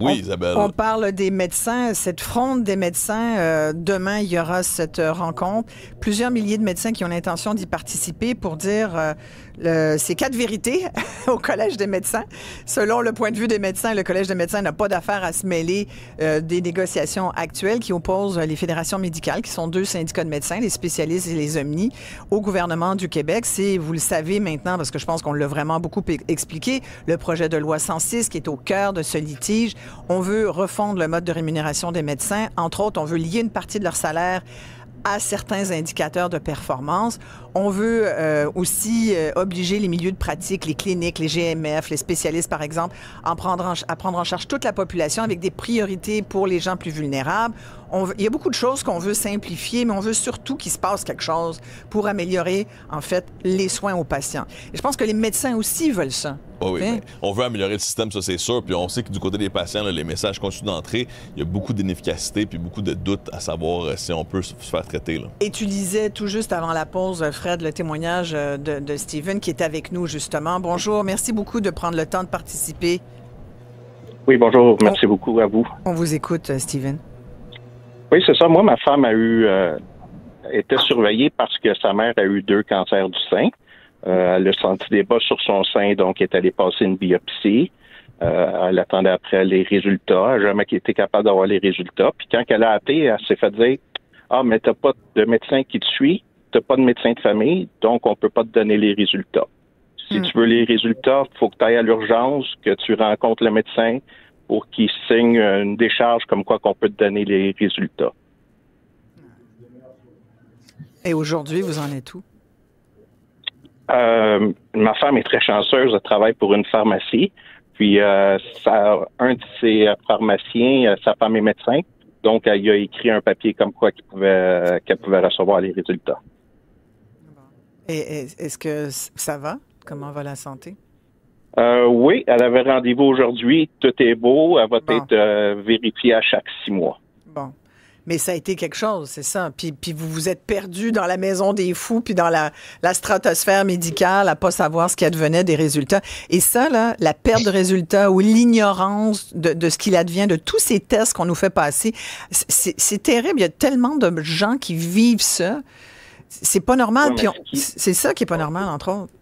Oui, Isabelle. On parle des médecins, cette fronde des médecins. Demain, il y aura cette rencontre. Plusieurs milliers de médecins qui ont l'intention d'y participer pour dire ces 4 vérités au Collège des médecins. Selon le point de vue des médecins, le Collège des médecins n'a pas d'affaire à se mêler des négociations actuelles qui opposent les fédérations médicales, qui sont 2 syndicats de médecins, les spécialistes et les omnis, au gouvernement du Québec. C'est, vous le savez maintenant, parce que je pense qu'on l'a vraiment beaucoup expliqué, le projet de loi 106 qui est au cœur de ce litige. On veut refondre le mode de rémunération des médecins. Entre autres, on veut lier une partie de leur salaire à certains indicateurs de performance. On veut aussi obliger les milieux de pratique, les cliniques, les GMF, les spécialistes, par exemple, à prendre en charge toute la population avec des priorités pour les gens plus vulnérables. Il y a beaucoup de choses qu'on veut simplifier, mais on veut surtout qu'il se passe quelque chose pour améliorer, en fait, les soins aux patients. Et je pense que les médecins aussi veulent ça. Oh oui, on veut améliorer le système, ça c'est sûr. Puis on sait que du côté des patients, là, les messages continuent d'entrer. Il y a beaucoup d'inefficacité puis beaucoup de doutes à savoir si on peut se faire traiter. Là. Et tu lisais tout juste avant la pause, Fred, le témoignage de Steven qui est avec nous justement. Bonjour, merci beaucoup de prendre le temps de participer. Oui, bonjour, merci beaucoup à vous. On vous écoute, Steven. Oui, c'est ça. Moi, ma femme était surveillée parce que sa mère a eu 2 cancers du sein. Elle a senti des bas sur son sein, donc elle est allée passer une biopsie. Elle attendait après les résultats. Elle n'a jamais été capable d'avoir les résultats. Puis quand elle a hâté, elle s'est fait dire « Ah, mais t'as pas de médecin qui te suit, t'as pas de médecin de famille, donc on peut pas te donner les résultats. Si tu veux les résultats, il faut que tu ailles à l'urgence, que tu rencontres le médecin pour qu'il signe une décharge comme quoi qu'on peut te donner les résultats. » Et aujourd'hui, vous en êtes où? Ma femme est très chanceuse, elle travaille pour une pharmacie. Puis un de ses pharmaciens, sa femme est médecin, donc elle a écrit un papier comme quoi qu'elle pouvait recevoir les résultats. Et est-ce que ça va? Comment va la santé? Oui, elle avait rendez-vous aujourd'hui. Tout est beau. Elle va être vérifiée à chaque 6 mois. Bon. Mais ça a été quelque chose, c'est ça. Puis vous vous êtes perdu dans la maison des fous, puis dans la stratosphère médicale, à pas savoir ce qui advenait des résultats. Et ça, là, la perte de résultats ou l'ignorance de ce qu'il advient de tous ces tests qu'on nous fait passer, c'est terrible. Il y a tellement de gens qui vivent ça. C'est pas normal. Oui, c'est ça qui est pas normal, entre autres.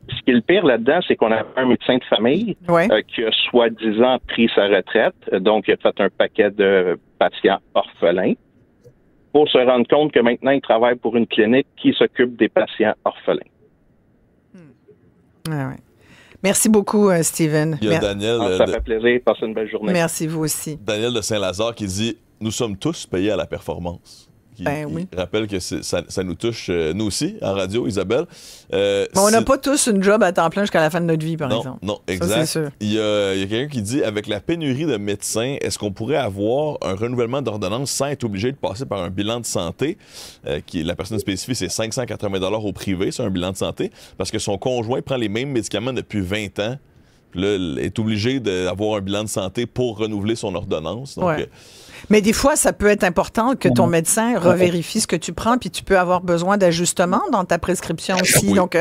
Ce qui est le pire là-dedans, c'est qu'on a un médecin de famille qui a soi-disant pris sa retraite, donc il a fait un paquet de patients orphelins, pour se rendre compte que maintenant, il travaille pour une clinique qui s'occupe des patients orphelins. Ouais. Merci beaucoup, Steven. Il y a Daniel. Ça fait plaisir. Passez une belle journée. Merci, vous aussi. Daniel de Saint-Lazare qui dit « Nous sommes tous payés à la performance ». Oui. Il rappelle que ça nous touche, nous aussi, en radio, Isabelle. Mais on n'a pas tous une job à temps plein jusqu'à la fin de notre vie, par exemple. Non, exact. Ça, c'est sûr. Il y a quelqu'un qui dit, avec la pénurie de médecins, est-ce qu'on pourrait avoir un renouvellement d'ordonnance sans être obligé de passer par un bilan de santé? La personne spécifiée, c'est 580 $ au privé, c'est un bilan de santé, parce que son conjoint prend les mêmes médicaments depuis 20 ans. Puis là, elle est obligée d'avoir un bilan de santé pour renouveler son ordonnance. Donc, mais des fois, ça peut être important que ton médecin revérifie ce que tu prends, puis tu peux avoir besoin d'ajustements dans ta prescription aussi. Oui. Donc,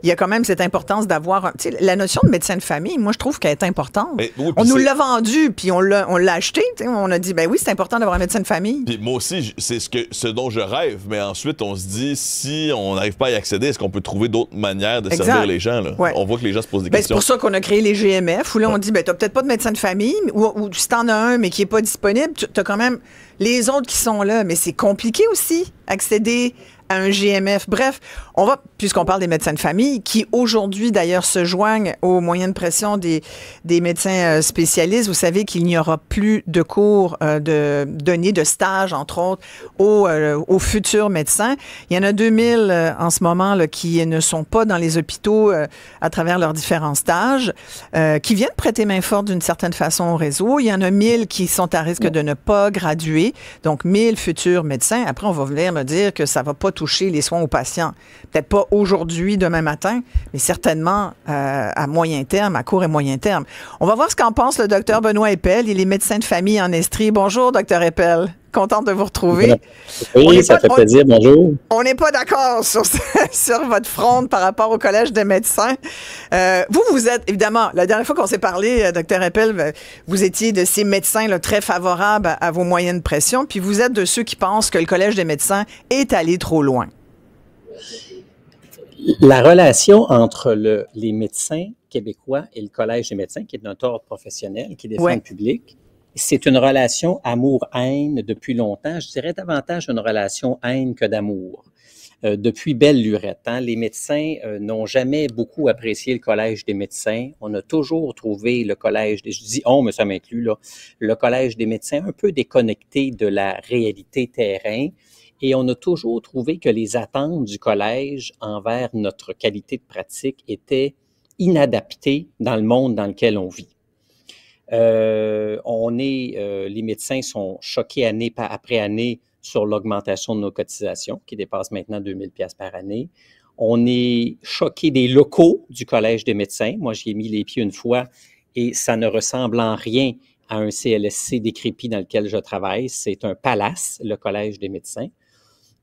il y a quand même cette importance d'avoir... la notion de médecin de famille, moi, je trouve qu'elle est importante. On nous l'a vendu, puis on l'a acheté. On a dit, ben oui, c'est important d'avoir un médecin de famille. Puis moi aussi, c'est ce dont je rêve. Mais ensuite, on se dit, si on n'arrive pas à y accéder, est-ce qu'on peut trouver d'autres manières de servir les gens? Là? On voit que les gens se posent des questions. C'est pour ça qu'on a créé les GMF, où là, on dit, ben t'as peut-être pas de médecin de famille, ou si t'en as un, mais qui est pas disponible, t'as quand même les autres qui sont là. Mais c'est compliqué aussi, accéder à un GMF. Bref, on va, puisqu'on parle des médecins de famille, qui aujourd'hui, d'ailleurs, se joignent aux moyens de pression des médecins spécialistes. Vous savez qu'il n'y aura plus de cours donnés, de stages, entre autres, aux futurs médecins. Il y en a 2000 en ce moment là, qui ne sont pas dans les hôpitaux à travers leurs différents stages, qui viennent prêter main forte d'une certaine façon au réseau. Il y en a 1000 qui sont à risque de ne pas graduer. Donc, 1000 futurs médecins. Après, on va venir me dire que ça va pas toucher les soins aux patients. Peut-être pas aujourd'hui, demain matin, mais certainement à moyen terme, à court et moyen terme. On va voir ce qu'en pense le docteur Benoît Eppel. Il est médecin de famille en Estrie. Bonjour, docteur Eppel. Contente de vous retrouver. Oui, ça fait plaisir. Bonjour. On n'est pas d'accord sur votre fronde par rapport au Collège des médecins. Vous êtes, évidemment, la dernière fois qu'on s'est parlé, docteur Eppel, vous étiez de ces médecins là, très favorables à vos moyens de pression, puis vous êtes de ceux qui pensent que le Collège des médecins est allé trop loin. La relation entre les médecins québécois et le Collège des médecins, qui est notre ordre professionnel, qui défend le public, c'est une relation amour-haine depuis longtemps. Je dirais davantage une relation haine que d'amour. Depuis belle lurette. Les médecins n'ont jamais beaucoup apprécié le Collège des médecins. On a toujours trouvé le Collège je dis on, mais ça m'inclut, là, le Collège des médecins un peu déconnecté de la réalité terrain. Et on a toujours trouvé que les attentes du collège envers notre qualité de pratique étaient inadaptées dans le monde dans lequel on vit. Les médecins sont choqués année après année sur l'augmentation de nos cotisations, qui dépasse maintenant 2 000 $ par année. On est choqués des locaux du Collège des médecins. Moi, j'y ai mis les pieds une fois et ça ne ressemble en rien à un CLSC décrépit dans lequel je travaille. C'est un palace, le Collège des médecins.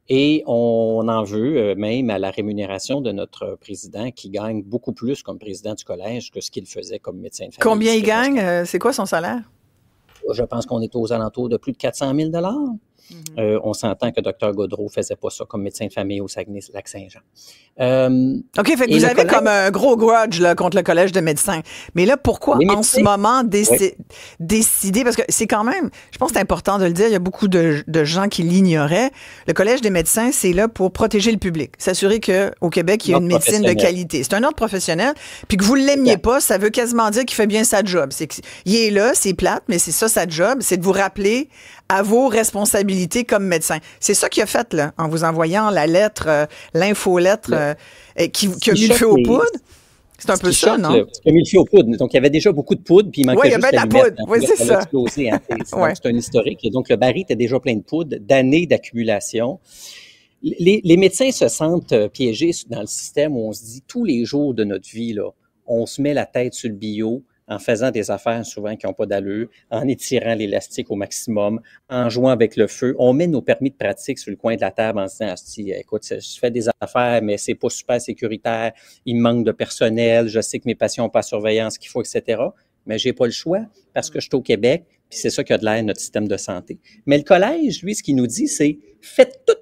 Et on en veut même à la rémunération de notre président qui gagne beaucoup plus comme président du collège que ce qu'il faisait comme médecin de famille. Combien il gagne? C'est quoi son salaire? Je pense qu'on est aux alentours de plus de 400 000 $. On s'entend que Dr Gaudreau ne faisait pas ça comme médecin de famille au Saguenay-Lac-Saint-Jean. OK, fait que vous avez comme un gros grudge là, contre le Collège de médecins. Mais là, pourquoi en ce moment décider? Parce que c'est quand même, je pense que c'est important de le dire, il y a beaucoup de gens qui l'ignoraient. Le Collège des médecins, c'est là pour protéger le public, s'assurer qu'au Québec, il y a une médecine de qualité. C'est un ordre professionnel. Puis que vous ne l'aimiez pas, ça veut quasiment dire qu'il fait bien sa job. Il est là, c'est plate, mais c'est ça sa job, c'est de vous rappeler à vos responsabilités comme médecin. C'est ça qu'il a fait, là, en vous envoyant la lettre, l'infolettre qui a mis le feu aux poudres. C'est un peu ça, non? Qui a mis le feu aux poudres. Donc, il y avait déjà beaucoup de poudre, puis il manquait juste la poudre. Oui, c'est ça. C'est un historique. Et donc, le baril était déjà plein de poudre, d'années d'accumulation. Les médecins se sentent piégés dans le système où on se dit, tous les jours de notre vie, là, on se met la tête sur le bio, en faisant des affaires souvent qui n'ont pas d'allure, en étirant l'élastique au maximum, en jouant avec le feu. On met nos permis de pratique sur le coin de la table en se disant, écoute, je fais des affaires, mais c'est pas super sécuritaire, il me manque de personnel, je sais que mes patients n'ont pas surveillance qu'il faut, etc. Mais j'ai pas le choix parce que je suis au Québec, puis c'est ça qui a de l'air notre système de santé. Mais le collège, lui, ce qu'il nous dit, c'est faites tout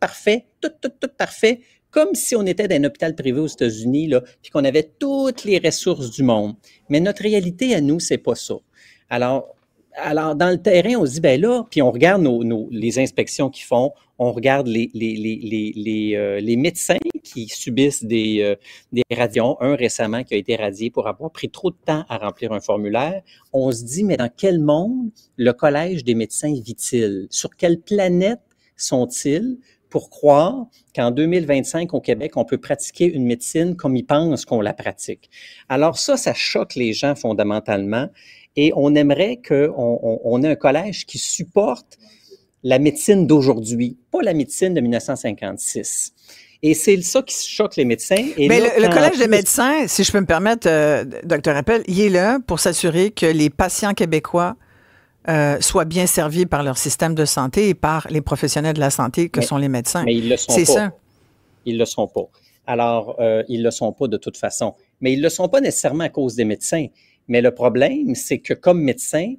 parfait, tout parfait, comme si on était dans un hôpital privé aux États-Unis, là, puis qu'on avait toutes les ressources du monde. Mais notre réalité à nous, c'est pas ça. Alors, dans le terrain, on se dit, ben là, puis on regarde les inspections qu'ils font, on regarde les médecins qui subissent des radions, un récemment qui a été radié pour avoir pris trop de temps à remplir un formulaire. On se dit, mais dans quel monde le Collège des médecins vit-il? Sur quelle planète sont-ils pour croire qu'en 2025, au Québec, on peut pratiquer une médecine comme ils pensent qu'on la pratique? Alors ça choque les gens fondamentalement et on aimerait qu'on ait un collège qui supporte la médecine d'aujourd'hui, pas la médecine de 1956. Et c'est ça qui choque les médecins. Et mais là, le Collège des médecins, si je peux me permettre, Dr Eppel, il est là pour s'assurer que les patients québécois soient bien servis par leur système de santé et par les professionnels de la santé que sont les médecins. Mais ils le sont pas. C'est ça. Ils le sont pas. Alors, ils le sont pas de toute façon. Mais ils le sont pas nécessairement à cause des médecins. Mais le problème, c'est que comme médecin,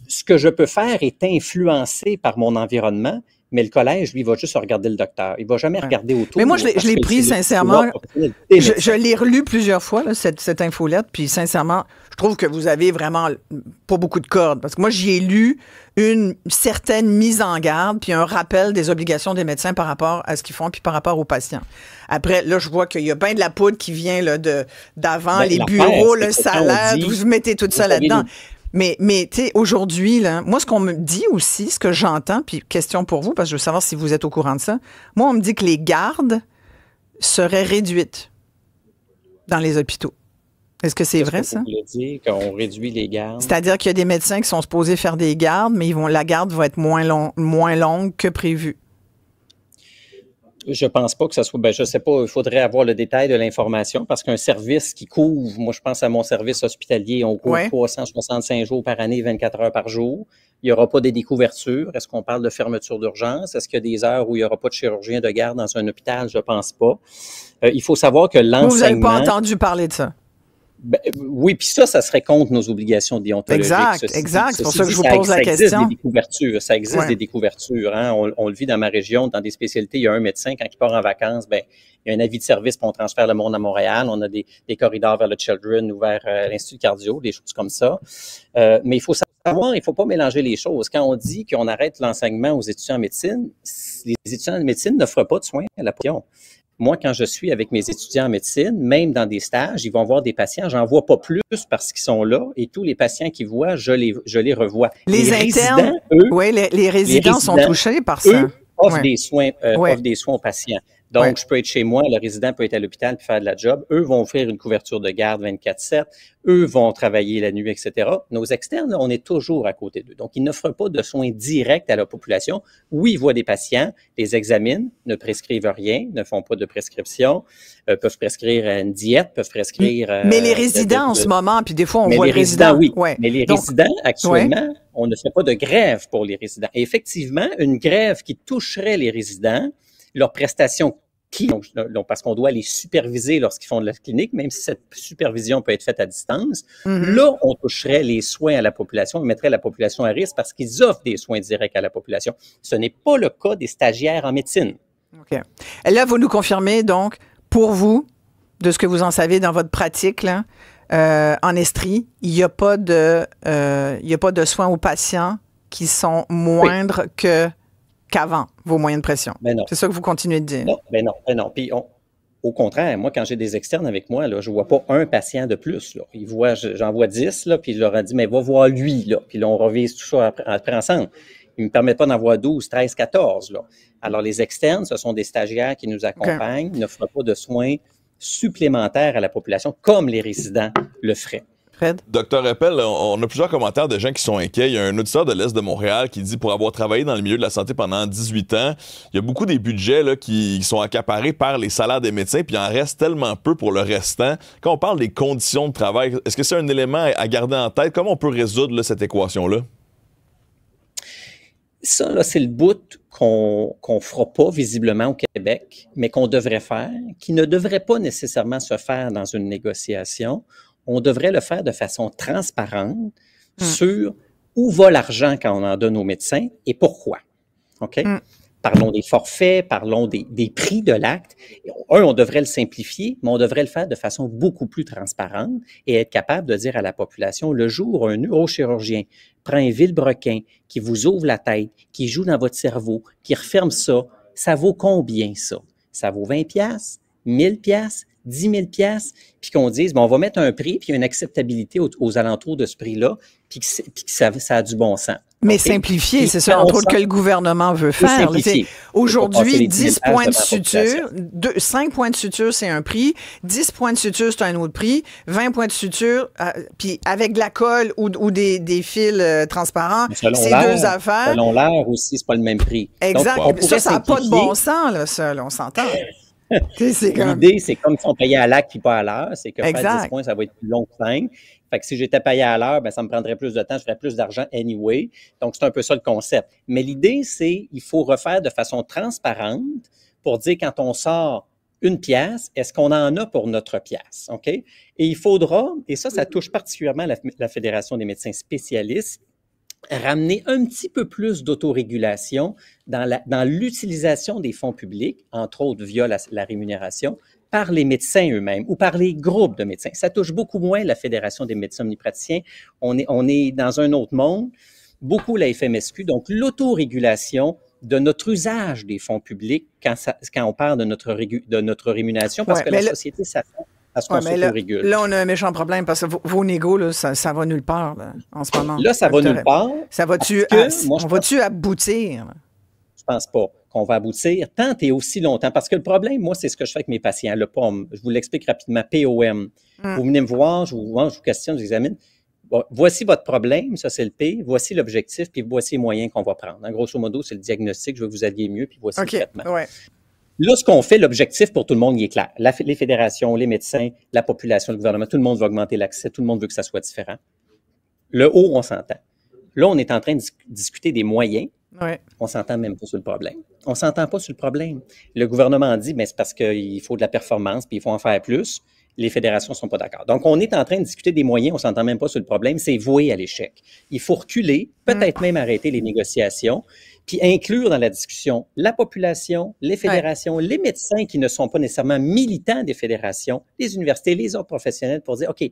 ce que je peux faire est influencé par mon environnement, mais le collège, lui, va juste regarder le docteur. Il va jamais regarder autour. Mais moi, je l'ai pris, sincèrement. Je l'ai relu plusieurs fois, là, cette infolette, puis sincèrement, je trouve que vous avez vraiment pas beaucoup de cordes. Parce que moi, j'y ai lu une certaine mise en garde, puis un rappel des obligations des médecins par rapport à ce qu'ils font, puis par rapport aux patients. Après, là, je vois qu'il y a bien de la poudre qui vient là, d'avant, les bureaux, le salaire, vous mettez tout ça là-dedans. Mais tu sais, aujourd'hui, là, moi, ce qu'on me dit aussi, ce que j'entends, puis question pour vous, parce que je veux savoir si vous êtes au courant de ça, moi, on me dit que les gardes seraient réduites dans les hôpitaux. Est-ce que c'est vrai, ça? Vous voulez dire qu'on réduit les gardes? C'est-à-dire qu'il y a des médecins qui sont supposés faire des gardes, mais la garde va être moins longue que prévu. Je pense pas que ce soit, je sais pas, il faudrait avoir le détail de l'information parce qu'un service qui couvre, moi je pense à mon service hospitalier, on couvre 365 jours par année, 24 heures par jour. Il n'y aura pas des découvertures. Est-ce qu'on parle de fermeture d'urgence? Est-ce qu'il y a des heures où il n'y aura pas de chirurgien de garde dans un hôpital? Je pense pas. Il faut savoir que l'enseignement... Vous n'avez pas entendu parler de ça? Oui, puis ça serait contre nos obligations déontologiques. Exact. C'est pour ça que je vous pose la question. Ça existe des découvertures. Hein? On le vit dans ma région, dans des spécialités. Il y a un médecin, quand il part en vacances, il y a un avis de service, puis on transfère le monde à Montréal. On a des corridors vers le Children ou vers l'Institut cardio, des choses comme ça. Mais il faut savoir, il ne faut pas mélanger les choses. Quand on dit qu'on arrête l'enseignement aux étudiants en médecine, les étudiants en médecine n'offrent pas de soins à la population. Moi, quand je suis avec mes étudiants en médecine, même dans des stages, ils vont voir des patients, j'en vois pas plus parce qu'ils sont là et tous les patients qu'ils voient, je les revois. Les internes, les résidents sont touchés par ça. Eux offrent des soins aux patients. Donc, je peux être chez moi, le résident peut être à l'hôpital puis faire de la job. Eux vont offrir une couverture de garde 24/7. Eux vont travailler la nuit, etc. Nos externes, là, on est toujours à côté d'eux. Donc, ils n'offrent pas de soins directs à la population. Oui, ils voient des patients, les examinent, ne prescrivent rien, ne font pas de prescription, peuvent prescrire une diète, peuvent prescrire... mais les résidents en ce moment, puis des fois, on voit les résidents. Oui, mais les résidents, actuellement, on ne fait pas de grève pour les résidents. Et effectivement, une grève qui toucherait les résidents, leurs prestations parce qu'on doit les superviser lorsqu'ils font de la clinique, même si cette supervision peut être faite à distance. Là, on toucherait les soins à la population, on mettrait la population à risque parce qu'ils offrent des soins directs à la population. Ce n'est pas le cas des stagiaires en médecine. OK. Et là, vous nous confirmez donc, pour vous, de ce que vous en savez dans votre pratique, là, en Estrie, il n'y a pas de soins aux patients qui sont moindres qu'avant vos moyens de pression. C'est ça que vous continuez de dire. Non. Puis au contraire, moi, quand j'ai des externes avec moi, là, je ne vois pas un patient de plus. Là. J'en vois 10, là, puis je leur ai dit, mais va voir lui. Là. Puis là, on revise tout ça après ensemble. Ils ne me permettent pas d'en voir 12, 13, 14. Là. Alors, les externes, ce sont des stagiaires qui nous accompagnent, n'offrent pas de soins supplémentaires à la population comme les résidents le feraient. Fred? Docteur Eppel, on a plusieurs commentaires de gens qui sont inquiets. Il y a un auditeur de l'Est de Montréal qui dit, pour avoir travaillé dans le milieu de la santé pendant 18 ans, il y a beaucoup des budgets là, qui sont accaparés par les salaires des médecins, puis il en reste tellement peu pour le restant. Quand on parle des conditions de travail, est-ce que c'est un élément à garder en tête? Comment on peut résoudre là, cette équation-là? Ça, là, c'est le bout qu'on fera pas visiblement au Québec, mais qu'on devrait faire, qui ne devrait pas nécessairement se faire dans une négociation. On devrait le faire de façon transparente sur où va l'argent quand on en donne aux médecins et pourquoi. OK? Parlons des forfaits, parlons des prix de l'acte. On devrait le simplifier, mais on devrait le faire de façon beaucoup plus transparente et être capable de dire à la population, le jour où un neurochirurgien prend un vilebrequin qui vous ouvre la tête, qui joue dans votre cerveau, qui referme ça, ça vaut combien ça? Ça vaut 20$, 1000$, 10 000 $, puis qu'on dise, on va mettre un prix, puis une acceptabilité aux alentours de ce prix-là, puis que ça a du bon sens. Mais simplifier, c'est ça, entre autres, que le gouvernement veut faire. Aujourd'hui, 10 points de suture, 5 points de suture, c'est un prix, 10 points de suture, c'est un autre prix, 20 points de suture, puis avec de la colle ou des fils transparents, c'est deux affaires. Selon l'heure aussi, c'est pas le même prix. Exact. Donc, ça n'a pas de bon sens, là, ça, là, on s'entend. L'idée, c'est comme si on payait à l'acte puis pas à l'heure. C'est que faire 10 points, ça va être plus long que 5. Fait que si j'étais payé à l'heure, ça me prendrait plus de temps, je ferais plus d'argent anyway. Donc, c'est un peu ça le concept. Mais l'idée, c'est il faut refaire de façon transparente pour dire quand on sort une pièce, est-ce qu'on en a pour notre pièce? OK? Et il faudra, et ça touche particulièrement la Fédération des médecins spécialistes, ramener un petit peu plus d'autorégulation dans l'utilisation des fonds publics, entre autres via la rémunération, par les médecins eux-mêmes ou par les groupes de médecins. Ça touche beaucoup moins la Fédération des médecins omnipraticiens. On est dans un autre monde, beaucoup la FMSQ, donc l'autorégulation de notre usage des fonds publics quand on parle de notre rémunération, parce que la société s'attend à ce qu'on s'autorégule. Là, on a un méchant problème parce que vos négos, là, ça va nulle part là, en ce moment. Là, ça va nulle part. Ça va-tu aboutir? Je pense pas qu'on va aboutir tant et aussi longtemps. Parce que le problème, moi, c'est ce que je fais avec mes patients, le POM. Je vous l'explique rapidement, POM. Vous venez me voir, je vous questionne, je vous examine. Bon, voici votre problème, ça c'est le P, voici l'objectif, puis voici les moyens qu'on va prendre. En grosso modo, c'est le diagnostic, je veux que vous alliez mieux, puis voici le traitement. Ouais. Là, ce qu'on fait, l'objectif pour tout le monde, il est clair. Les fédérations, les médecins, la population, le gouvernement, tout le monde veut augmenter l'accès, tout le monde veut que ça soit différent. Le haut, on s'entend. Là, on est en train de discuter des moyens. Ouais. On s'entend même pas sur le problème. On s'entend pas sur le problème. Le gouvernement dit, c'est parce qu'il faut de la performance, puis il faut en faire plus. Les fédérations sont pas d'accord. Donc, on est en train de discuter des moyens, on s'entend même pas sur le problème. C'est voué à l'échec. Il faut reculer, peut-être même arrêter les négociations, puis inclure dans la discussion la population, les fédérations, les médecins qui ne sont pas nécessairement militants des fédérations, les universités, les autres professionnels pour dire, OK,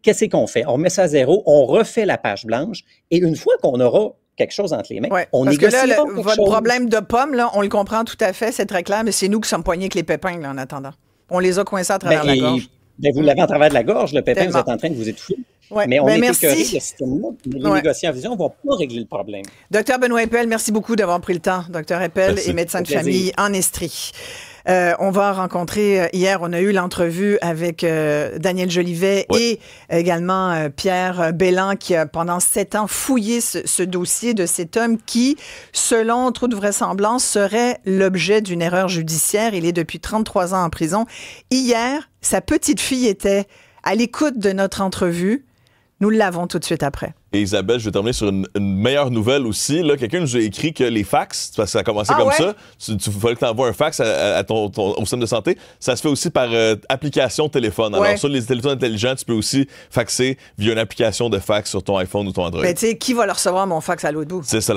qu'est-ce qu'on fait? On remet ça à zéro, on refait la page blanche, et une fois qu'on aura quelque chose entre les mains, on négociera quelque chose. Votre problème de pomme, là, on le comprend tout à fait, c'est très clair, mais c'est nous qui sommes poignés avec les pépins, là, en attendant. On les a coincés à travers la gorge. Vous l'avez à travers de la gorge, le pépin, vous êtes en train de vous étouffer. Ouais. Mais on est merci. écœuré de ce système-là. Les négociations en vision ne vont pas régler le problème. Docteur Benoît Eppel, merci beaucoup d'avoir pris le temps. Docteur Eppel est médecin de famille en Estrie. On va rencontrer, hier, on a eu l'entrevue avec Daniel Jolivet et également Pierre Belland qui a pendant 7 ans fouillé ce dossier de cet homme qui, selon toute vraisemblance, serait l'objet d'une erreur judiciaire. Il est depuis 33 ans en prison. Hier, sa petite fille était à l'écoute de notre entrevue. Nous l'avons tout de suite après. Et Isabelle, je vais terminer sur une meilleure nouvelle aussi. Là, quelqu'un nous a écrit que les fax, parce que ça a commencé comme ça, il fallait que tu envoies un fax au système de santé. Ça se fait aussi par application téléphone. Alors, sur les téléphones intelligents, tu peux aussi faxer via une application de fax sur ton iPhone ou ton Android. Mais tu sais, qui va le recevoir, mon fax, à l'autre bout? C'est ça.